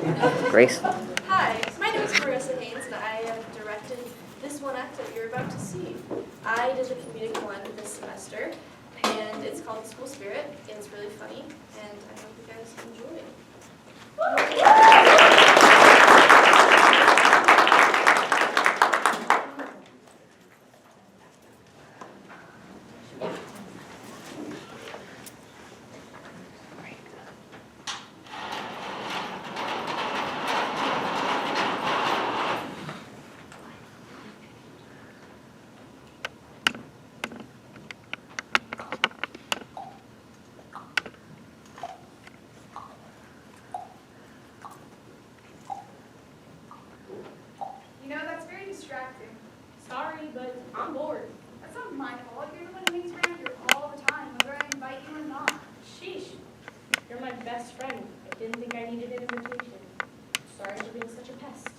Grace? Hi, my name is Marissa Haynes, and I have directed this one act that you're about to see. I did the comedic one this semester, and it's called The School Spirit. It's really funny, and I hope you guys enjoy it. You know, that's very distracting. Sorry, but I'm bored. That's not my fault. You're the one who hangs around here all the time, whether I invite you or not. Sheesh, you're my best friend. I didn't think I needed an invitation. Sorry for being such a pest.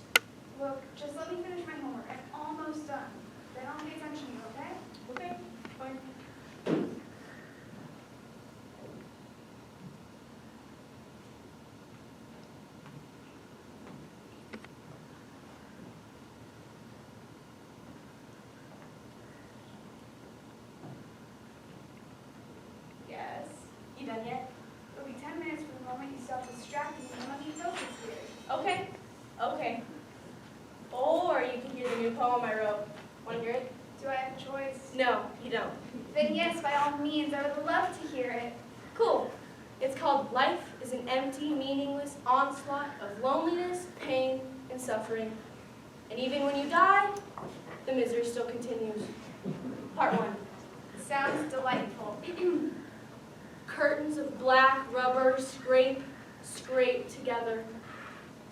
Look, just let me finish my homework. I'm almost done. Then I'll pay attention to you, okay? Okay, fine. Yes. You done yet? It'll be 10 minutes from the moment you stop distracting me and let me focus here. Okay. Okay. Or you can hear the new poem I wrote. Want to hear it? Do I have a choice? No, you don't. Then yes, by all means, I would love to hear it. Cool. It's called Life is an Empty, Meaningless Onslaught of Loneliness, Pain, and Suffering. And even when you die, the misery still continues. Part 1. Sounds delightful. Curtains of black rubber scrape together,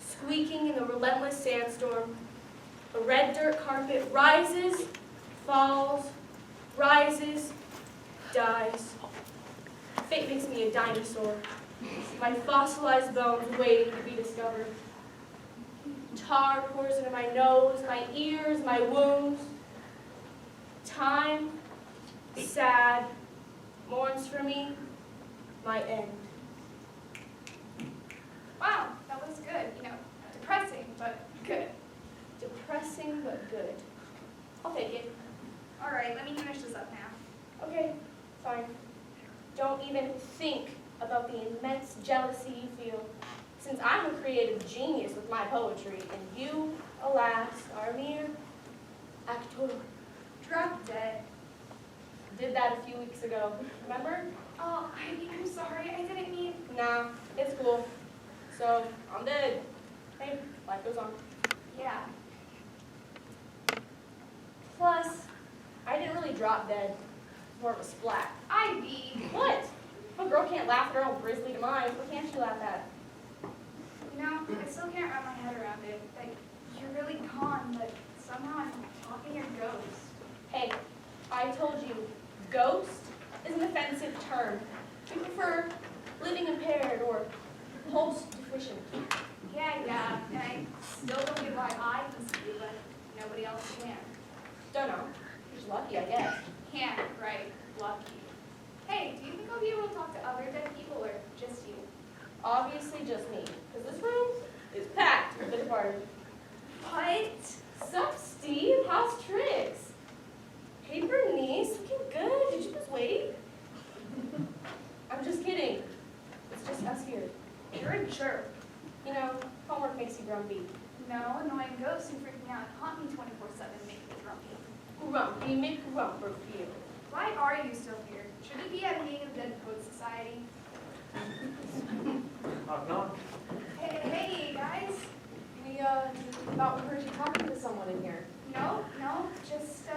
squeaking in the relentless sandstorm. A red dirt carpet rises, falls, rises, dies. Fate makes me a dinosaur, my fossilized bones waiting to be discovered. Tar pours into my nose, my ears, my wounds. Time, sad, mourns for me, my end. Wow, that was good. You know, depressing, but good. Depressing but good. I'll take it. All right, let me finish this up now. Okay, fine. Don't even think about the immense jealousy you feel, since I'm a creative genius with my poetry, and you, alas, are a mere actor. Drop dead. Did that a few weeks ago, remember? Oh, I'm sorry. I didn't mean... Nah, it's cool. So, I'm dead. Hey, life goes on. Yeah. Plus, I didn't really drop dead. More of a splat. Ivy. What? If a girl can't laugh at her own grisly demise, what can't she laugh at? You know, I still can't wrap my head around it. Like, you're really calm, but somehow I'm talking your ghost. Hey, I told you, ghost is an offensive term. We prefer living impaired or pulse deficient. Yeah, and I still don't get why I can see you, but nobody else can. Don't know. She's lucky, I guess. Can't, right? Lucky. Hey, do you think I'll be able to talk to other dead people or just you? Obviously just me, because this room is packed for the party. What? Sup, Steve? How's tricks? Hey, Bernice, looking good. Did you just wait? I'm just kidding. It's just us here. You're a jerk. You know, homework makes you grumpy. No, annoying ghosts who freak me out and haunt me 24/7 make me grumpy. Grumpy McGrumperfield. Why are you still here? Should we be at a meeting of Dead Poets Society? Knock, knock. Hey, guys. We thought we heard you talking to someone in here. No, just,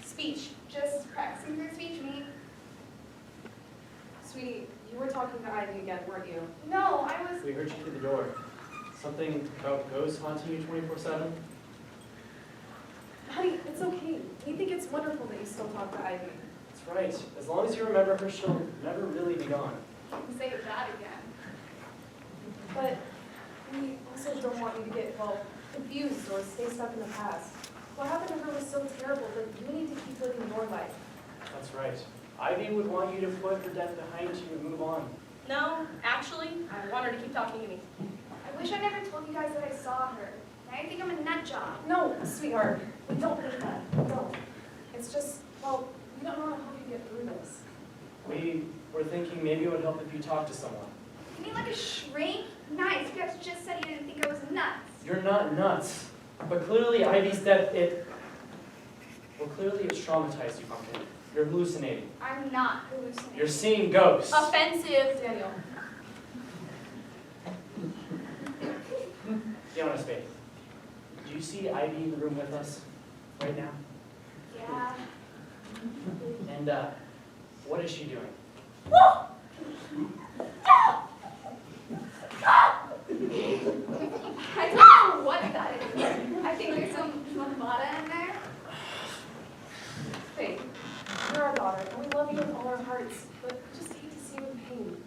speech. Just practicing for speech meet. Sweetie, you were talking to Ivy again, weren't you? No, I was... We heard you through the door. Something about ghosts haunting you 24/7? Honey, it's okay. We think it's wonderful that you still talk to Ivy. That's right. As long as you remember her, she'll never really be gone. Say that again. But we also don't want you to get, well, confused or stay stuck in the past. What happened to her was so terrible that you need to keep living your life. That's right. Ivy would want you to put her death behind you and move on. No, actually, I want her to keep talking to me. I wish I never told you guys that I saw her. Now you think I'm a nut job. No, sweetheart, we don't need that. We don't. It's just, well, we don't know how to help you get through this. We were thinking maybe it would help if you talked to someone. You mean like a shrink? Nice, you guys just said you didn't think I was nuts. You're not nuts. But clearly Ivy said it... Well, clearly it's traumatized you, Pumpkin. You're hallucinating. I'm not hallucinating. You're seeing ghosts. Offensive. Daniel, Be honest, babe. Do you see Ivy in the room with us right now? Yeah. And, what is she doing? I don't know what that is. I think there's some lavada in there. hey, you're our daughter, and we love you with all our hearts, but we just hate to see you in pain.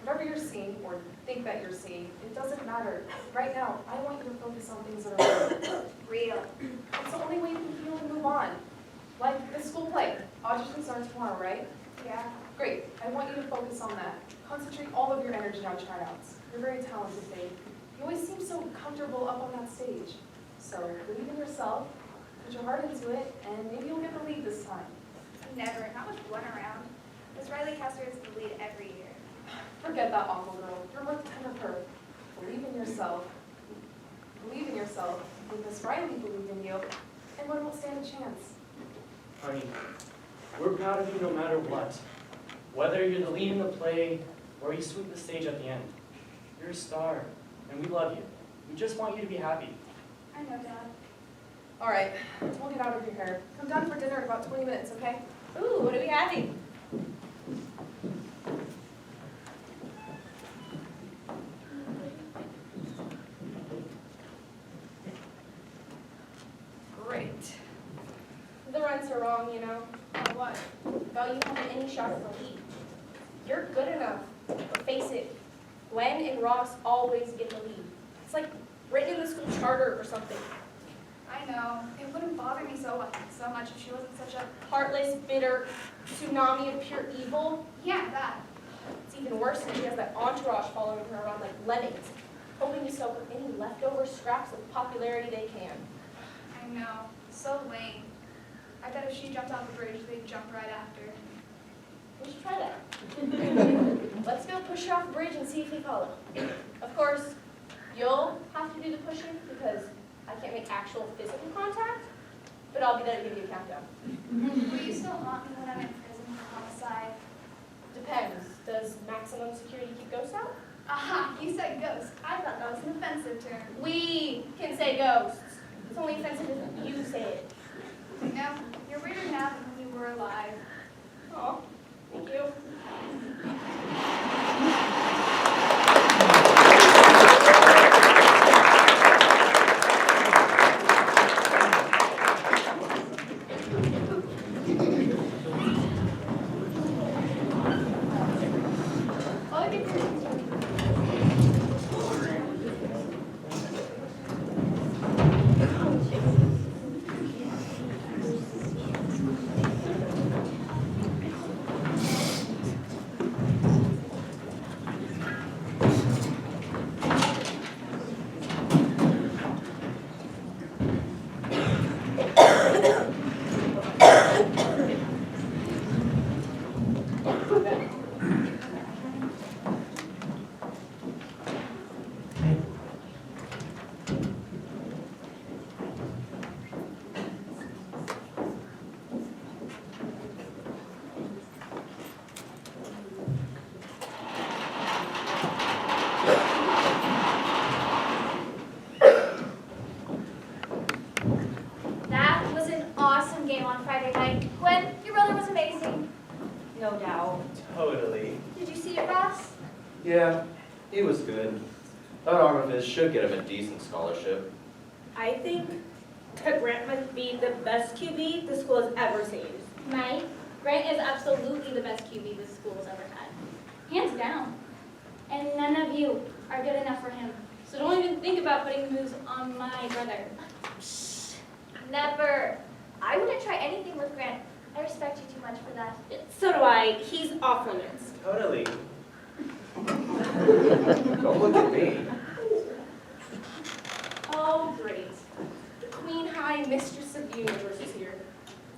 Whatever you're seeing, or think that you're seeing, it doesn't matter. Right now, I want you to focus on things that are real. Real. It's the only way you can heal and move on. Like the school play. Audition starts tomorrow, right? Yeah. Great. I want you to focus on that. Concentrate all of your energy on tryouts. You're very talented, babe. You always seem so comfortable up on that stage. So believe in yourself, put your heart into it, and maybe you'll get the lead this time. Never. Not with one around. Miss Riley Kester is the lead every year. Forget that awful girl. You're worth 10 of her. Believe in yourself. Believe in yourself. Make Miss Riley believe in you, and one won't stand a chance. Honey, we're proud of you no matter what. Whether you're the lead in the play or you sweep the stage at the end. You're a star, and we love you. We just want you to be happy. I know, Dad. All right, we'll get out of your hair. Come down for dinner in about 20 minutes, okay? Ooh, what are we having? Great. The rents are wrong, you know. What? About you having any shot at the lead. You're good enough, but face it, Gwen and Ross always get the lead. It's like written in the school charter or something. I know. It wouldn't bother me so much if she wasn't such a... Heartless, bitter, tsunami of pure evil. Yeah, that. It's even worse when she has that entourage following her around like lemmings, hoping to soak up any leftover scraps of popularity they can. I know. So lame. I bet if she jumped off the bridge, they'd jump right after. We should try that. Let's go push her off the bridge and see if they follow. Of course, you'll have to do the pushing because I can't make actual physical contact, but I'll be there to give you a countdown. Will you still haunt me when I'm in prison for homicide? Depends. Does maximum security keep ghosts out? Aha, you said ghost. I thought that was an offensive term. We can say ghosts. It's only offensive if you say it. No, you're weirder now than when you were alive. Aw, thank you. Oh, look at you. That was an awesome game on Friday night. Gwen, your brother was amazing. No doubt. Totally. Did you see it, Ross? Yeah, he was good. That arm of his should get him a decent scholarship. I think that Grant must be the best QB the school has ever seen. Mike, Grant is absolutely the best QB this school has ever had. Hands down. And none of you are good enough for him. So don't even think about putting moves on my brother. Never. I wouldn't try anything with Grant. I respect you too much for that. So do I. He's off limits. Totally. Don't look at me. so great. The Queen High Mistress of the Universe is here.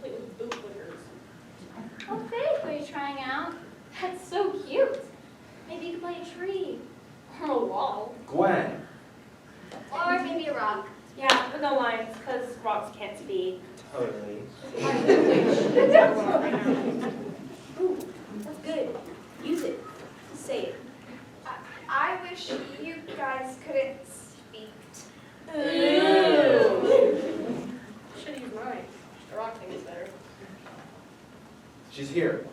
Play with bootlickers. Oh, Faith, are you trying out? That's so cute. Maybe you could play a tree. Or a wall. Gwen, Or maybe a rock. Yeah, but no lines, because rocks can't speak. totally. Ooh, that's good. Use it. Say it. I wish you guys couldn't speak. Should use mine. The rock thing is better. She's here.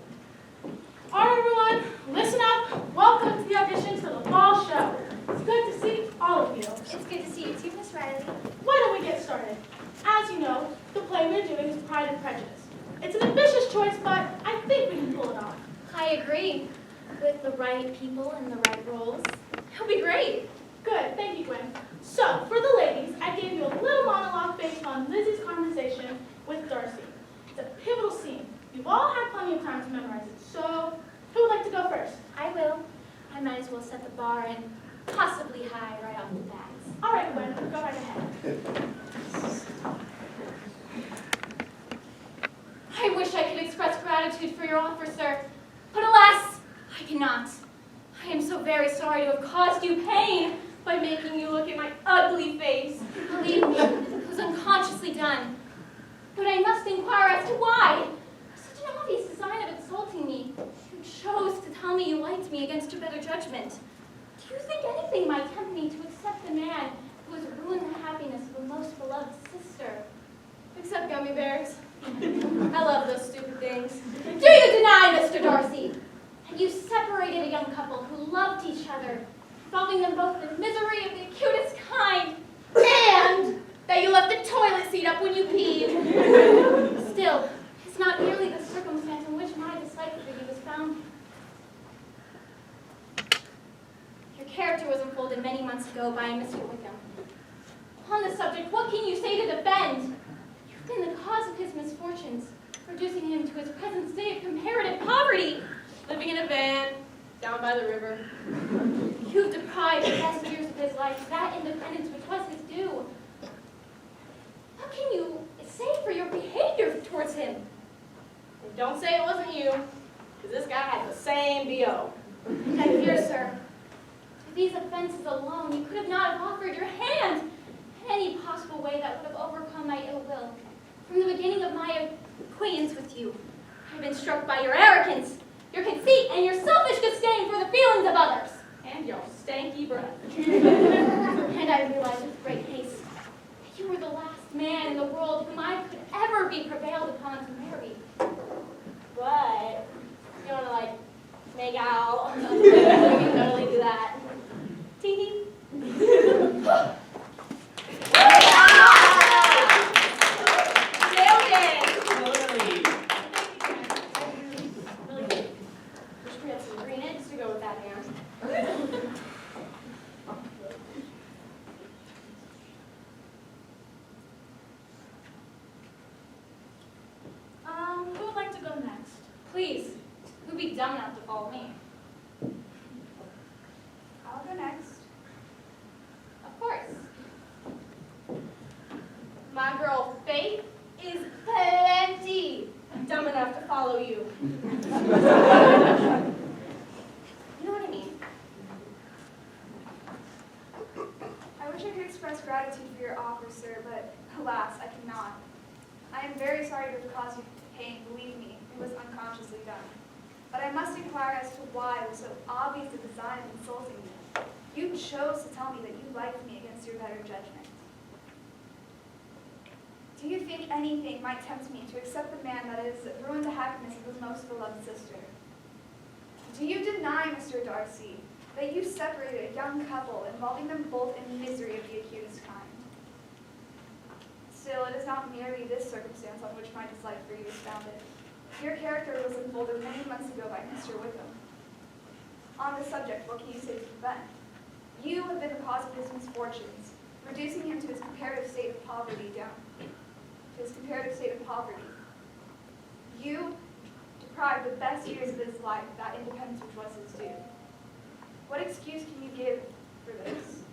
All right, everyone, listen up. Welcome to the audition for the fall show. It's good to see all of you. It's good to see you too, Miss Riley. Why don't we get started? As you know, the play we're doing is Pride and Prejudice. It's an ambitious choice, but I think we can pull it off. I agree. With the right people and the right roles, it'll be great. Good, thank you, Gwen. So, for the ladies, I gave you a little monologue based on Lizzie's conversation with Darcy. It's a pivotal scene. You've all had plenty of time to memorize it, so who would like to go first? I will. I might as well set the bar and possibly high right off the bat. All right, Gwen, go right ahead. I wish I could express gratitude for your offer, sir, but alas, I cannot. I am so very sorry to have caused you pain by making you look at my ugly face. Believe me, it was unconsciously done. But I must inquire as to why. Such an obvious design of insulting me. You chose to tell me you liked me against your better judgment. Do you think anything might tempt me to accept the man who has ruined the happiness of a most beloved sister? Except gummy bears. I love those stupid things. Do you deny, Mr. Darcy, that you separated a young couple who loved each other, involving them both in misery of the acutest kind, and that you left the toilet seat up when you peed? Still, it's not merely the circumstance in which my dislike for you was founded. Your character was unfolded many months ago by Mr. Wickham. On the subject, what can you say to defend? You've been the cause of his misfortunes, reducing him to his present state of comparative poverty. Living in a van, down by the river. You've deprived the best years of his life of that independence which was his due. What can you say for your behavior towards him? And don't say it wasn't you, because this guy had the same B.O. I fear, sir, to these offenses alone, you could have not have offered your hand in any possible way that would have overcome my ill will. From the beginning of my acquaintance with you, I have been struck by your arrogance, your conceit, and your selfish disdain for the feelings of others. And your stanky breath. And I realized with great haste that you were the last man in the world whom I could ever be prevailed upon to marry. But if you want to, like, make out, we can totally do that. Tee Nailed it! Totally. Really good. Wish we had some green eggs to go with that ham. Who would like to go next? Please, who'd be dumb enough to follow me? I'll go next. Of course. My girl Faith is plenty dumb enough to follow you. You know what I mean? I wish I could express gratitude for your offer, sir, but alas, I cannot. I am very sorry to have caused you pain, believe me, it was unconsciously done. But I must inquire as to why it was so obvious a design of insulting me. You chose to tell me that you liked me against your better judgment. Do you think anything might tempt me to accept the man that has ruined the happiness of his most beloved sister? Do you deny, Mr. Darcy, that you separated a young couple involving them both in misery of the acutest kind? Still, it is not merely this circumstance on which my dislike for you is founded. Your character was unfolded many months ago by Mr. Wickham. On the subject, what can you say to prevent? You have been the cause of his misfortunes, reducing him to his comparative state of poverty You deprived the best years of his life of that independence which was his due. What excuse can you give for this?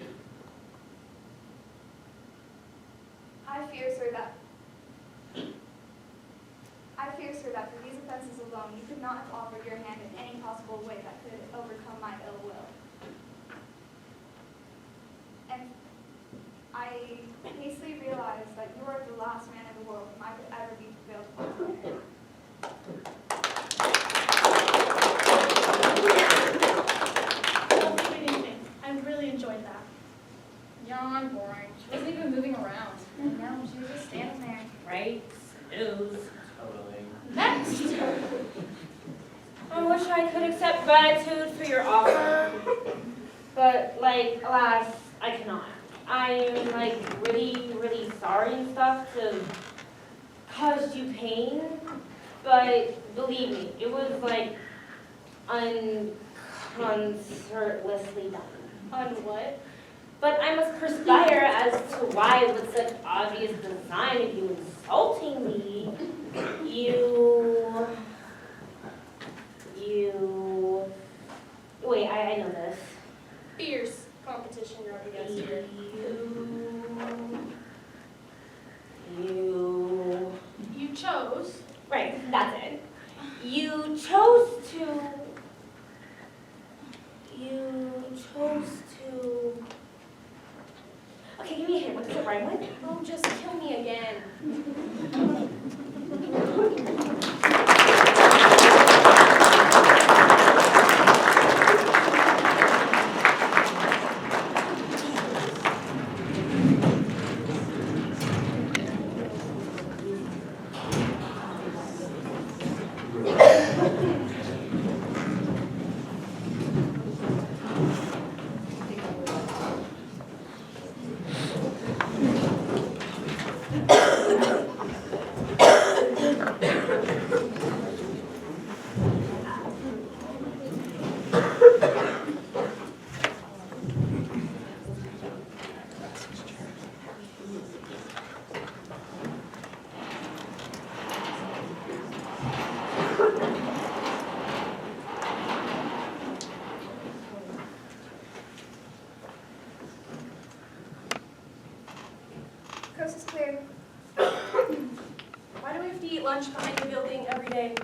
that for these offenses alone, you could not have offered your hand in any possible way that could overcome my ill will. And I hastily realized that you are the last man in the world whom I could ever be fulfilled with. Don't think anything. I really enjoyed that. Yawn, boring. She wasn't even moving around. No, she was just standing there. Right? Snooze. Totally. Next. I wish I could accept gratitude for your offer, but, like, alas, I cannot. I'm, like, really, really sorry and stuff to cause you pain, but believe me, it was, like, unconcertlessly done. On what? But I must perspire as to why, with such obvious design of you insulting me, wait, I know this. Fierce competition you're up against here. You chose. Right, that's it. You chose to, okay, give me a hint, what does it rhyme with? Oh, just kill me again. Coast is clear. Why do we have to eat lunch behind the building every day?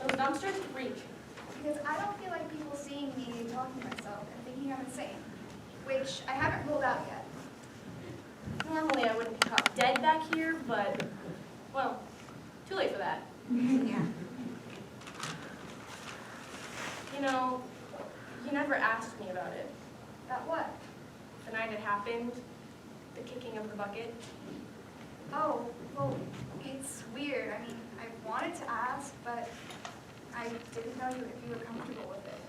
Those dumpsters reek. Because I don't feel like people seeing me talking to myself and thinking I'm insane, which I haven't ruled out yet. Normally I wouldn't be caught dead back here, but, well, too late for that. Yeah. You know, you never asked me about it. About what? The night it happened, the kicking of the bucket. Oh, well, it's weird. I mean, I wanted to ask, but I didn't know if you were comfortable with it.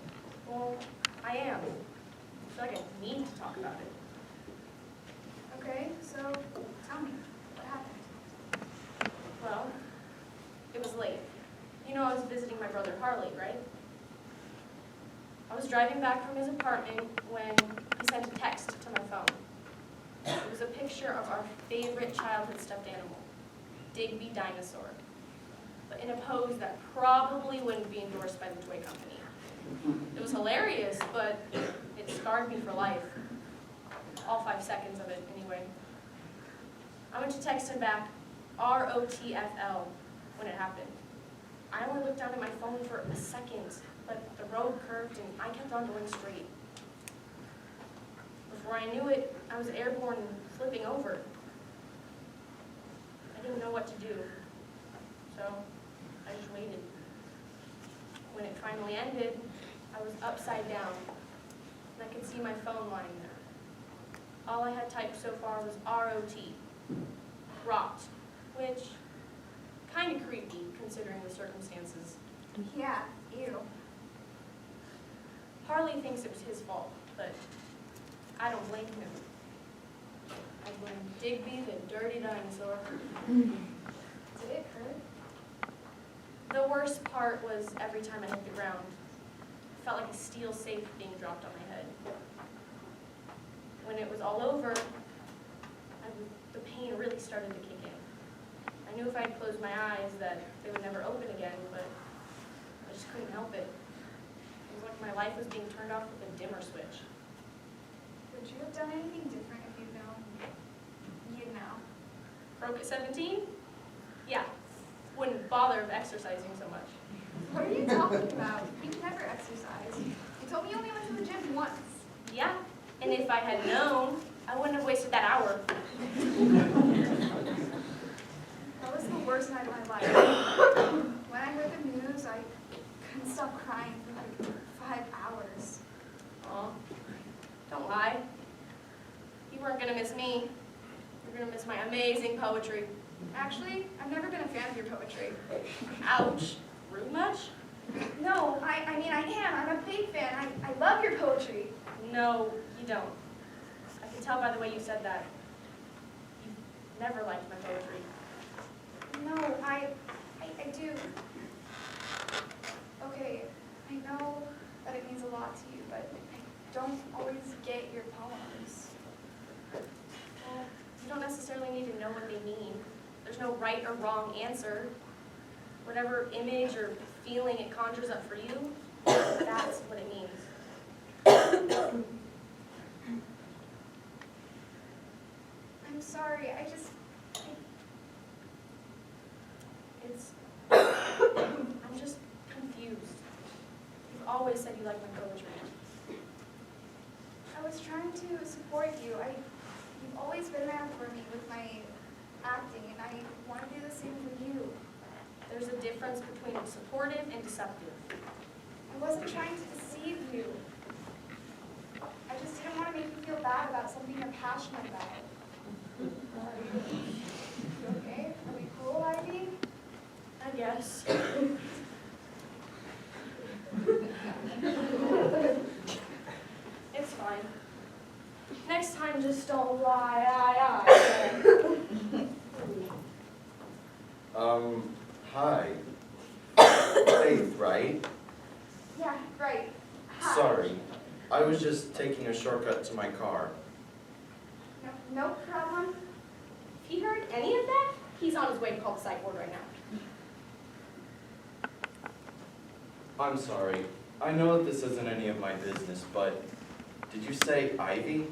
Well, I am. I feel like I need to talk about it. Okay, so tell me, what happened? Well, it was late. You know I was visiting my brother Harley, right? I was driving back from his apartment when he sent a text to my phone. It was a picture of our favorite childhood stuffed animal, Digby Dinosaur, but in a pose that probably wouldn't be endorsed by the toy company. It was hilarious, but it scarred me for life. All 5 seconds of it, anyway. I went to text him back, ROTFL, when it happened. I only looked down at my phone for a second, but the road curved and I kept on going straight. Before I knew it, I was airborne and flipping over. I didn't know what to do, so I just waited. When it finally ended, I was upside down, and I could see my phone lying there. All I had typed so far was ROT, rot, which kind of creepy considering the circumstances. Yeah, ew. Harley thinks it was his fault, but I don't blame him. I blame Digby, the dirty dinosaur. Did it hurt? The worst part was every time I hit the ground. It felt like a steel safe being dropped on my head. When it was all over, the pain really started to kick in. I knew if I'd closed my eyes that they would never open again, but I just couldn't help it. It was like my life was being turned off with a dimmer switch. Would you have done anything different if you'd known? You'd know. Broke at 17? Yeah, wouldn't bother of exercising so much? What are you talking about? You never exercise. You told me you only went to the gym once. Yeah, and if I had known, I wouldn't have wasted that hour. That was the worst night of my life. When I heard the news, I couldn't stop crying for like 5 hours. Aw, don't lie. You weren't gonna miss me. You're gonna miss my amazing poetry. Actually, I've never been a fan of your poetry. Ouch. Rude much? No, I mean I am. I'm a big fan. I love your poetry. No, you don't. I can tell by the way you said that. You've never liked my poetry. No, I do. Okay, I know that it means a lot to you, but I don't always get your poems. Well, you don't necessarily need to know what they mean. There's no right or wrong answer. Whatever image or feeling it conjures up for you, that's what it means. I'm sorry, I'm just confused. You've always said you like my poetry. I was trying to support you. You've always been there for me with my acting, and I want to do the same for you. There's a difference between supportive and deceptive. I wasn't trying to deceive you. I just didn't want to make you feel bad about something you're passionate about. You okay? Are we cool, Ivy? I guess. It's fine. Next time, just don't lie. Hi. Faith, right? Yeah, right. Hi. Sorry. I was just taking a shortcut to my car. No problem. If he heard any of that, he's on his way to call the psych ward right now. I'm sorry. I know that this isn't any of my business, but did you say Ivy?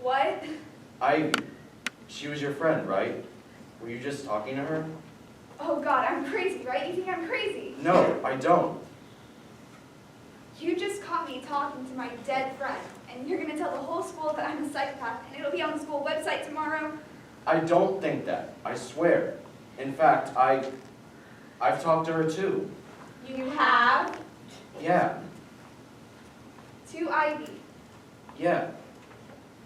What? Ivy. She was your friend, right? Were you just talking to her? Oh God, I'm crazy, right? You think I'm crazy? No, I don't. You just caught me talking to my dead friend, and you're gonna tell the whole school that I'm a psychopath, and it'll be on the school website tomorrow. I don't think that. I swear. In fact, I've talked to her too. You have? Yeah. To Ivy. Yeah.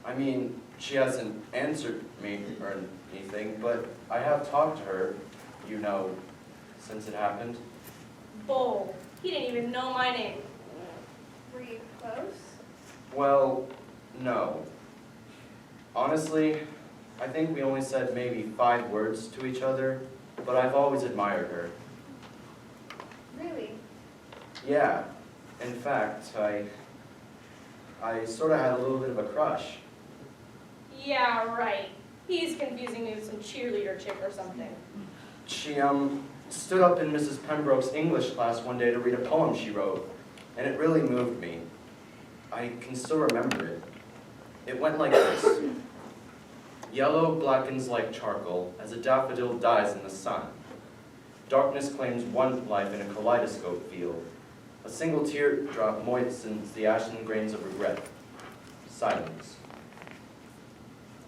I mean, she hasn't answered me or anything, but I have talked to her, you know, since it happened. Bull. He didn't even know my name. Were you close? Well, no. Honestly, I think we only said maybe 5 words to each other, but I've always admired her. Really? Yeah. In fact, I sort of had a little bit of a crush. Yeah, right. He's confusing me with some cheerleader chick or something. She, stood up in Mrs. Pembroke's English class one day to read a poem she wrote, and it really moved me. I can still remember it. It went like this. Yellow blackens like charcoal as a daffodil dies in the sun. Darkness claims one life in a kaleidoscope field. A single teardrop moistens the ashen grains of regret. Silence.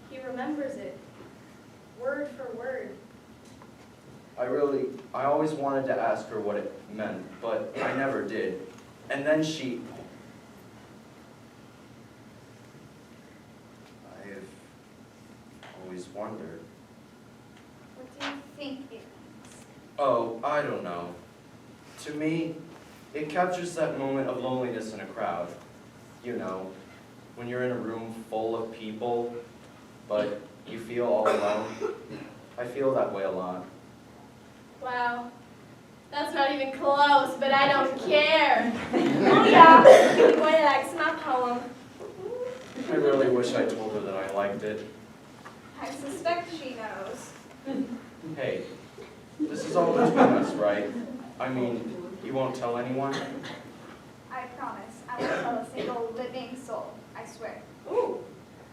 He remembers it, word for word. I always wanted to ask her what it meant, but I never did. And then I've always wondered. What do you think it means? Oh, I don't know. To me, it captures that moment of loneliness in a crowd. You know, when you're in a room full of people, but you feel all alone. I feel that way a lot. Wow. That's not even close, but I don't care. Oh yeah, your boy likes my poem. I really wish I told her that I liked it. I suspect she knows. Hey, this is all between us, right? I mean, you won't tell anyone? I promise. I won't tell a single living soul. I swear. Ooh,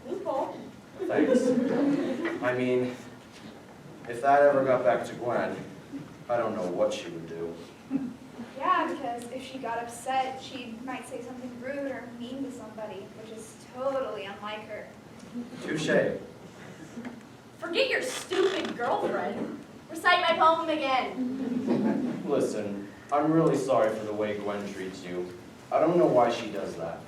loophole. Thanks. I mean, if that ever got back to Gwen, I don't know what she would do. Yeah, because if she got upset, she might say something rude or mean to somebody, which is totally unlike her. Touche. Forget your stupid girlfriend. Recite my poem again. Listen, I'm really sorry for the way Gwen treats you. I don't know why she does that.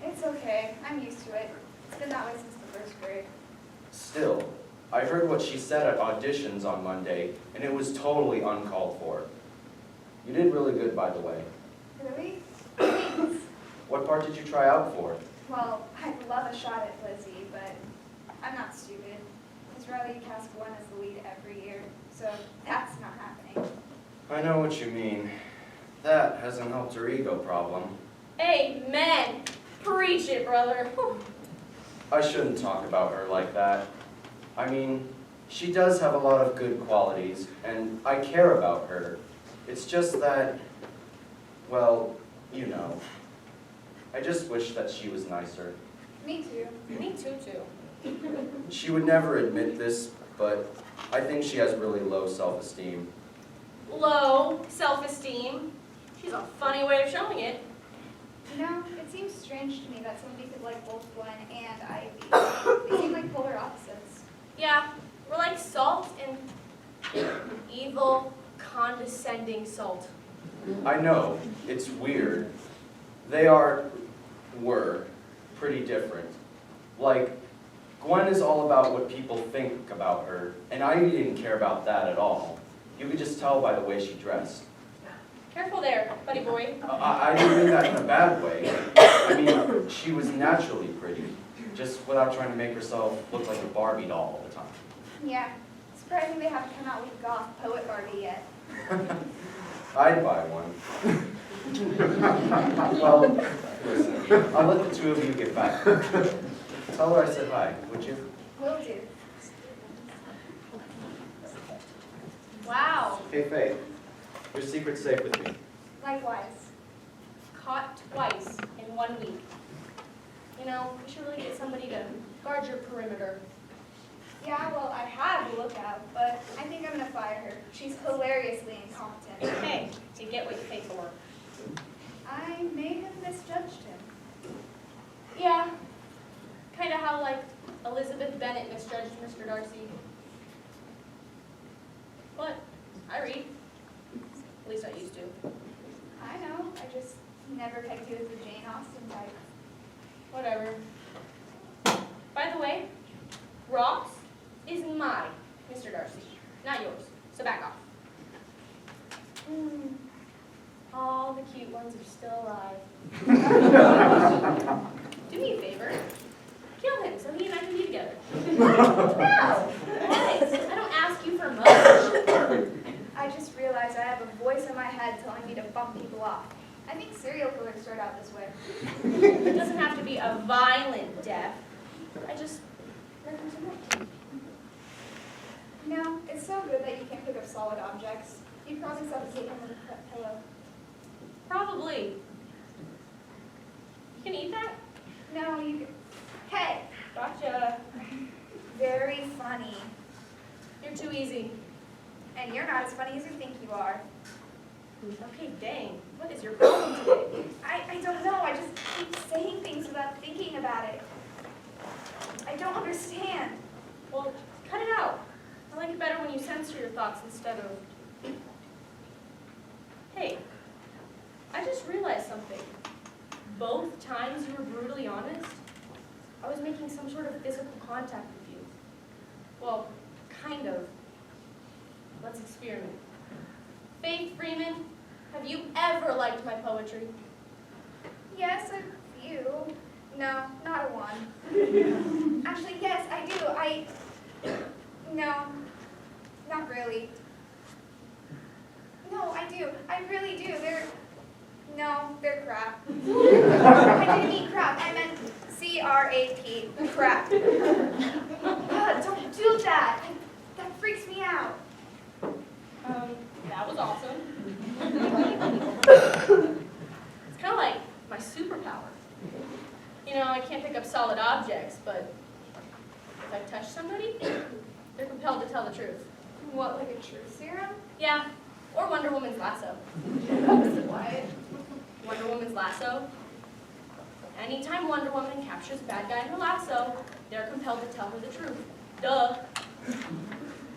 It's okay. I'm used to it. It's been that way since the first grade. Still, I heard what she said at auditions on Monday, and it was totally uncalled for. You did really good, by the way. Really? Thanks. What part did you try out for? Well, I'd love a shot at Lizzie, but I'm not stupid. Miss Riley casts one as the lead every year, so that's not happening. I know what you mean. That hasn't helped her ego problem. Amen. Preach it, brother. Whew. I shouldn't talk about her like that. I mean, she does have a lot of good qualities, and I care about her. It's just that, well, you know. I just wish that she was nicer. Me too. Me too. She would never admit this, but I think she has really low self-esteem. Low self-esteem. She's a funny way of showing it. You know, it seems strange to me that somebody could like both Gwen and Ivy. They seem like polar opposites. Yeah, we're like salt and evil, condescending salt. I know, it's weird. They were pretty different. Like, Gwen is all about what people think about her, and Ivy didn't care about that at all. You could just tell by the way she dressed. Careful there, buddy boy. I didn't mean that in a bad way. I mean, she was naturally pretty, just without trying to make herself look like a Barbie doll all the time. Yeah, surprising they haven't come out with Goth Poet Barbie yet. I'd buy one. Well, listen, I'll let the two of you get back. Tell her I said hi, would you? Will do. Wow. Hey, Faith, your secret's safe with me. Likewise. Caught twice in 1 week. You know, we should really get somebody to guard your perimeter. Yeah, well, I have a lookout, but I think I'm gonna fire her. She's hilariously incompetent. Hey, you get what you pay for. I may have misjudged him. Yeah, kind of how, like, Elizabeth Bennet misjudged Mr. Darcy. But I read. At least I used to. I know, I just never pegged you as the Jane Austen type. Whatever. By the way, Ross is my Mr. Darcy, not yours. So back off. All the cute ones are still alive. Do me a favor. Kill him so he and I can be together. No! What? I don't ask you for much. I just realized I have a voice in my head telling me to bump people off. I think serial killers start out this way. It doesn't have to be a violent death. I just let him tonight. You know, it's so good that you can't pick up solid objects. You'd probably suffocate him with a pillow. Probably. You can eat that? No, you... Hey! Gotcha. Very funny. You're too easy. And you're not as funny as you think you are. Okay, dang. What is your problem today? I don't know. I just keep saying things without thinking about it. I don't understand. Well, cut it out. I like it better when you censor your thoughts instead of... Hey, I just realized something. Both times you were brutally honest, I was making some sort of physical contact with you. Well, kind of. Let's experiment. Faith Freeman, have you ever liked my poetry? Yes, a few. No, not a one. Actually, yes, I do. No, not really. No, I do. I really do. They're crap. I didn't mean crap. I meant C-R-A-P. Crap. God, don't do that. That freaks me out. That was awesome. It's kind of like my superpower. You know, I can't pick up solid objects, but if I touch somebody, they're compelled to tell the truth. What, like a truth serum? Yeah, or Wonder Woman's lasso. What? Wonder Woman's lasso. Anytime Wonder Woman captures a bad guy in her lasso, they're compelled to tell her the truth. Duh.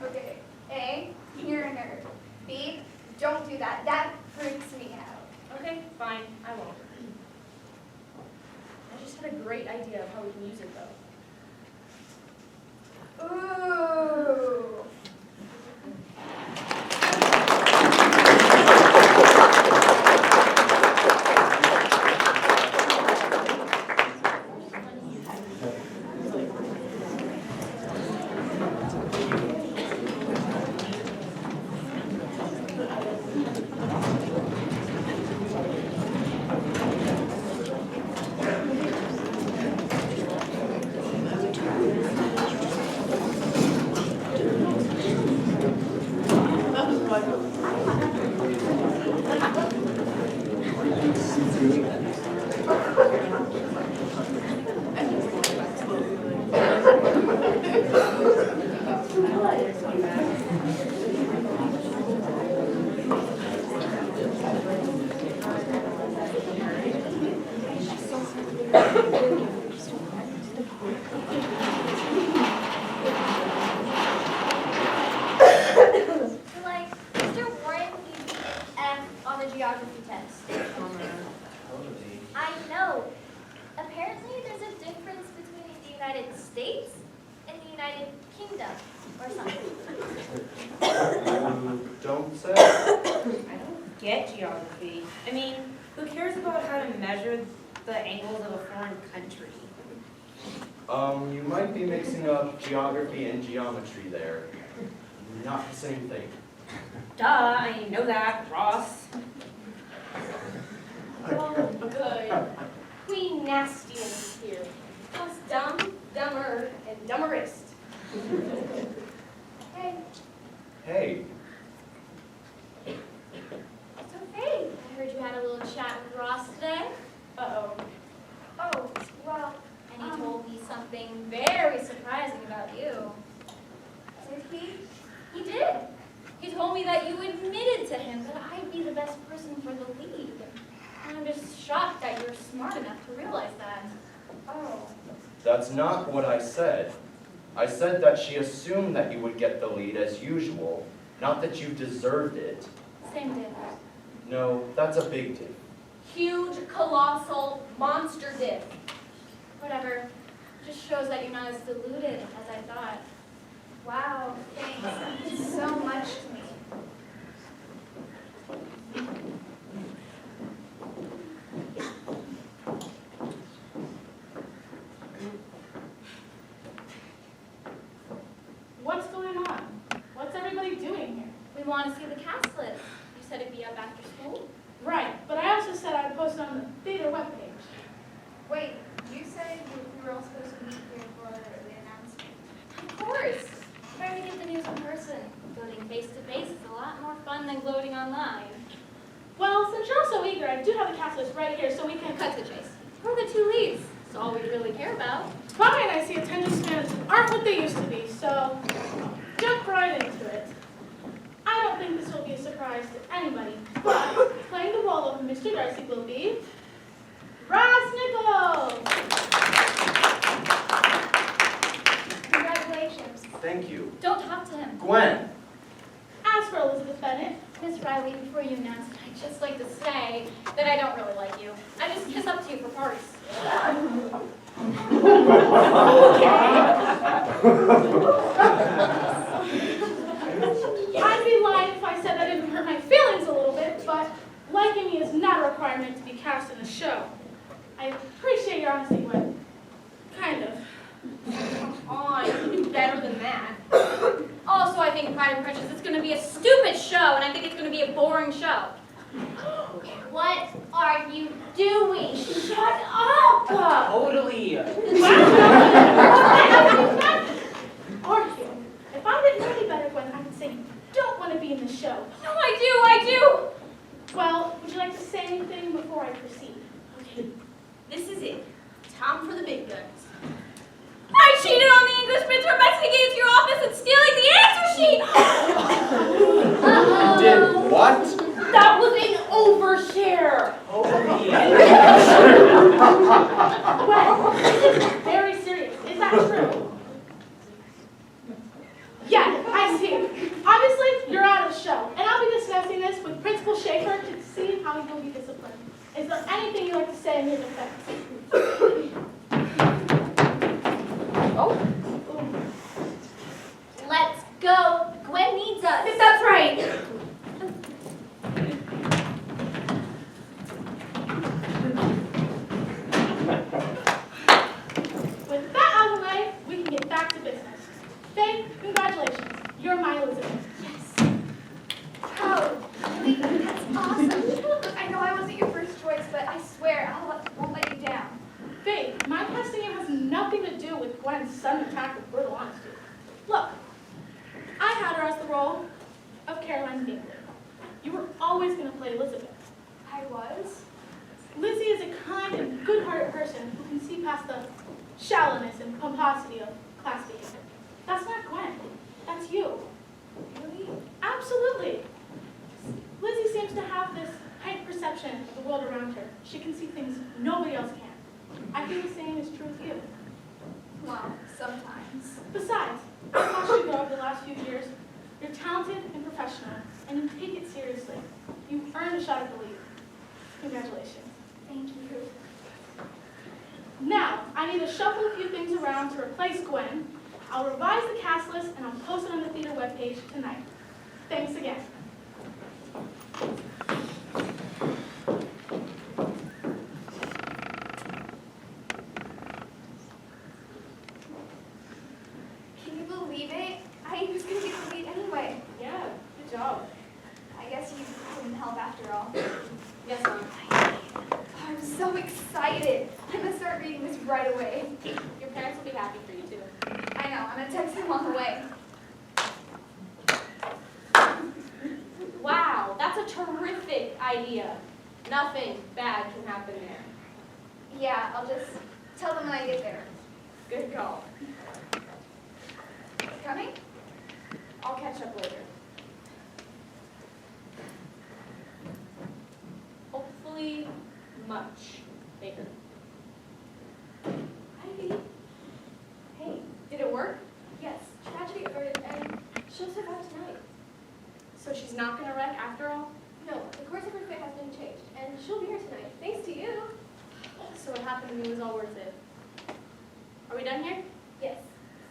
Okay. A, you're a nerd. B, don't do that. That freaks me out. Okay, fine, I won't. I just had a great idea of how we can use it though. Ooh. Like, Mr. Warren gave me an F on the geography test. I know. Apparently, there's a difference between the United States and the United Kingdom, or something. You don't say? I don't get geography. I mean, who cares about how to measure the angles of a foreign country? You might be mixing up geography and geometry there. Not the same thing. Duh, I know that, Ross. Oh, good. Queen Nasty is here. Plus dumb, dumber, and dumberest. Hey, Hey, So hey, I heard you had a little chat with Ross today. Uh-oh. oh, well, And he told me something very surprising about you. did he? He did. He told me that you admitted to him that I'd be the best person for the lead. And I'm just shocked that you're smart enough to realize that. Oh, that's not what I said. I said that she assumed that you would get the lead as usual, not that you deserved it. Same diff. No, that's a big diff. Huge, colossal, monster diff. Whatever. Just shows that you're not as deluded as I thought. wow, thanks. That means so much to me. What's going on? What's everybody doing here? We want to see the cast list. You said it'd be up after school? Right, but I also said I'd post it on the theater webpage. Wait, you said we were all supposed to meet here for the announcement. Of course. Try to get the news in person. Voting face-to-face is a lot more fun than gloating online. Well, since you're all so eager, I do have the cast list right here so we can Cut to the chase. Who are the two leads? That's all we really care about. Fine, I see attention spans aren't what they used to be, so jump right into it. I don't think this will be a surprise to anybody, but playing the role of Mr. Darcy will be Ross Nichols. Congratulations. Thank you. Don't talk to him. Gwen! As for Elizabeth Bennett, Miss Riley, before you announce it, I'd just like to say that I don't really like you. I just kiss up to you for parties. I'd be lying if I said that didn't hurt my feelings a little bit, but liking me is not a requirement to be cast in a show. I appreciate your honesty, Gwen. Kind of. Come on, you can do better than that. Also, I think Pride and Prejudice is going to be a stupid show, and I think it's going to be a boring show. What are you doing? Shut up! Totally. Argue. If I didn't know any better, Gwen, I would say you don't want to be in the show. No, I do. Well, would you like to say anything before I proceed? Okay, this is it. Time for the big guns. I cheated on the English midterm by sneaking into your office and stealing the answer sheet! Well, this is very serious. Is that true? Yeah, I see. Obviously, you're out of the show. And I'll be discussing this with Principal Schaefer to see how you'll be disciplined. Is there anything you'd like to say in your defense? Let's go. Gwen needs us. That's right. With that out of the way, we can get back to business. Faith, congratulations. You're my Elizabeth. Yes. Oh, really? That's awesome. I know I wasn't your first choice, but I swear I won't let you down. Faith, my testing you has nothing to do with Gwen's sudden attack of brutal honesty. Look, I had her as the role of Caroline Bingley. You were always going to play Elizabeth. I was? Lizzie is a kind and good-hearted person who can see past the shallowness and pomposity of class behavior. That's not Gwen. That's you. Really? Absolutely. Lizzie seems to have this heightened perception of the world around her. She can see things nobody else can. I think the same is true with you. Well, sometimes. Besides, I've watched you grow over the last few years. You're talented and professional, and you take it seriously. You've earned a shot at the lead. Congratulations. Thank you. Now, I need to shuffle a few things around to replace Gwen. I'll revise the cast list, and I'll post it on the theater webpage tonight. Thanks again. Can you believe it? I was going to get the lead anyway. Yeah, good job. I guess you couldn't help after all. Yes, Mom. I'm so excited. I'm going to start reading this right away. Your parents will be happy for you, too. I know. I'm going to text them on the way. Wow, that's a terrific idea. Nothing bad can happen there. Yeah, I'll just tell them when I get there. Good call. Coming? I'll catch up later. Hopefully much later. Hi. Hey, did it work? Yes, tragedy averted, and she'll survive tonight. So she's not gonna wreck after all? No, the course of her fate has been changed, and she'll be here tonight, thanks to you. So what happened to me was all worth it. Are we done here? Yes.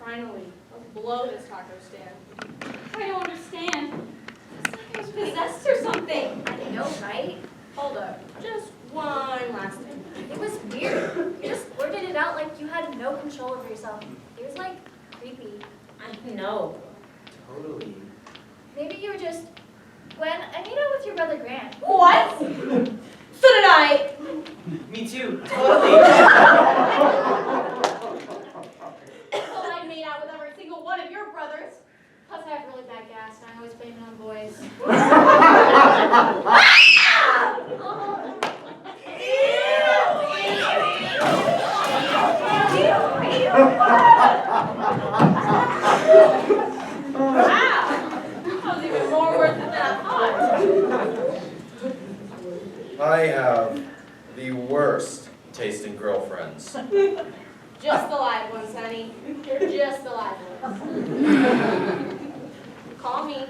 Finally, let's blow this taco stand. I don't understand. It's like I was possessed or something. I know, right? Hold up, just one last thing. It was weird. You just blurted it out like you had no control over yourself. It was like creepy. I know. Totally. Maybe you were just, Gwen, I made out with your brother Grant. What? So did I. Me too. Totally. Well, I made out with every single one of your brothers. Plus, I have really bad gas, and I always blame it on boys. Wow, that was even more worth it than I thought. I have the worst taste in girlfriends. Just the live ones, honey. You're just the live ones. Call me.